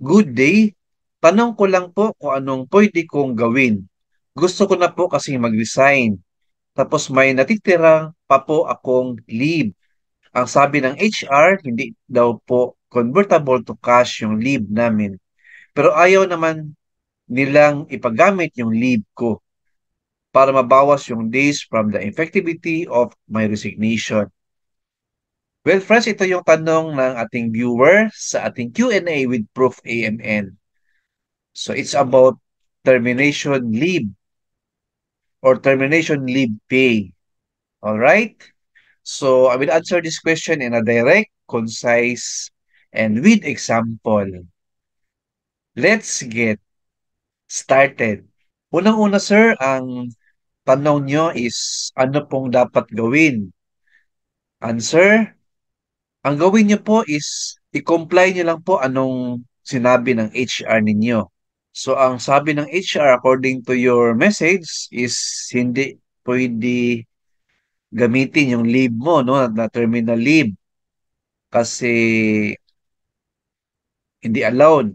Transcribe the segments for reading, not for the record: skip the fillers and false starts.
Good day. Tanong ko lang po kung anong pwede kong gawin. Gusto ko na po kasi mag-resign. Tapos may natitirang pa po akong leave. Ang sabi ng HR, hindi daw po convertible to cash yung leave namin. Pero ayaw naman nilang ipagamit yung leave ko para mabawas yung days from the effectivity of my resignation. Well, friends, ito yung tanong ng ating viewer sa ating Q&A with Proof AMN. So it's about termination leave or termination leave pay. All right? So I will answer this question in a direct, concise, and with example. Let's get started. Unang-una, sir, ang tanong nyo is ano pong dapat gawin? Answer, ang gawin nyo po is i-comply nyo lang po anong sinabi ng HR ninyo. So, ang sabi ng HR according to your message is hindi pwede gamitin yung leave mo, no, na terminal leave kasi hindi allowed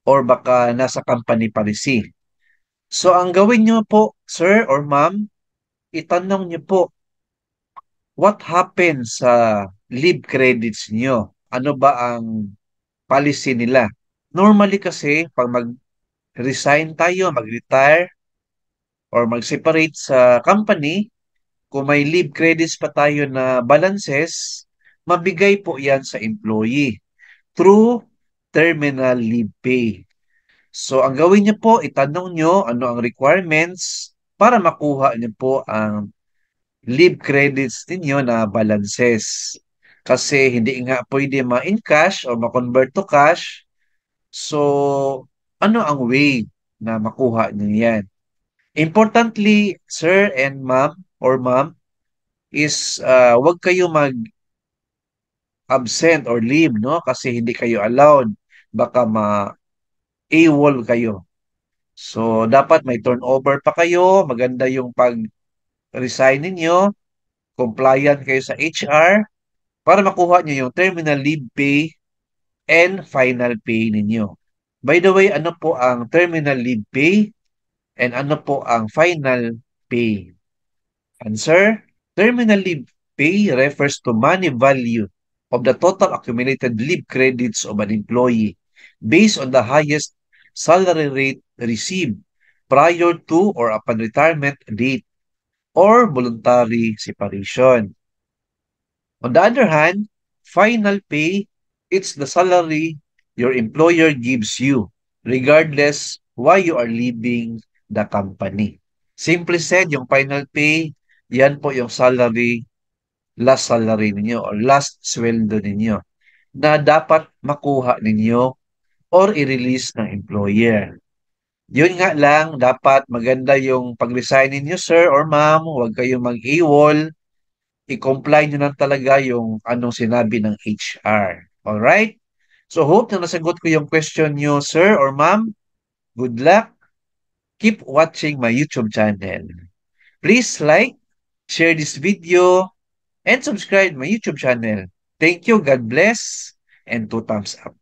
or baka nasa company policy. So, ang gawin nyo po, sir or ma'am, itanong nyo po, what happened sa leave credits nyo? Ano ba ang policy nila? Normally kasi, pag mag-resign tayo, mag-retire, or mag-separate sa company, kung may leave credits pa tayo na balances, mabigay po yan sa employee through terminal leave pay. So, ang gawin niyo po, itanong niyo ano ang requirements para makuha niyo po ang leave credits ninyo na balances. Kasi hindi nga pwede ma-in cash o ma-convert to cash. So, ano ang way na makuha niyo yan? Importantly, sir and ma'am or ma'am, is wag kayo mag-absent or leave, no? Kasi hindi kayo allowed. Baka ma-AWOL kayo. So, dapat may turnover pa kayo, maganda yung pag-resign ninyo, compliant kayo sa HR, para makuha nyo yung terminal leave pay and final pay ninyo. By the way, ano po ang terminal leave pay and ano po ang final pay? Answer, terminal leave pay refers to money value of the total accumulated leave credits of an employee based on the highest salary rate received prior to or upon retirement date or voluntary separation. On the other hand, final pay, it's the salary your employer gives you, regardless why you are leaving the company. Simply said, yung final pay, yan po yung last salary ninyo or last sweldo ninyo na dapat makuha ninyo or i-release ng employer. Yun nga lang, dapat maganda yung pag-resign ninyo, sir or ma'am. Huwag kayong mag-AWOL. I-comply nyo lang talaga yung anong sinabi ng HR. Alright? So, hope na nasagot ko yung question nyo, sir or ma'am. Good luck. Keep watching my YouTube channel. Please like, share this video, and subscribe my YouTube channel. Thank you, God bless, and two thumbs up.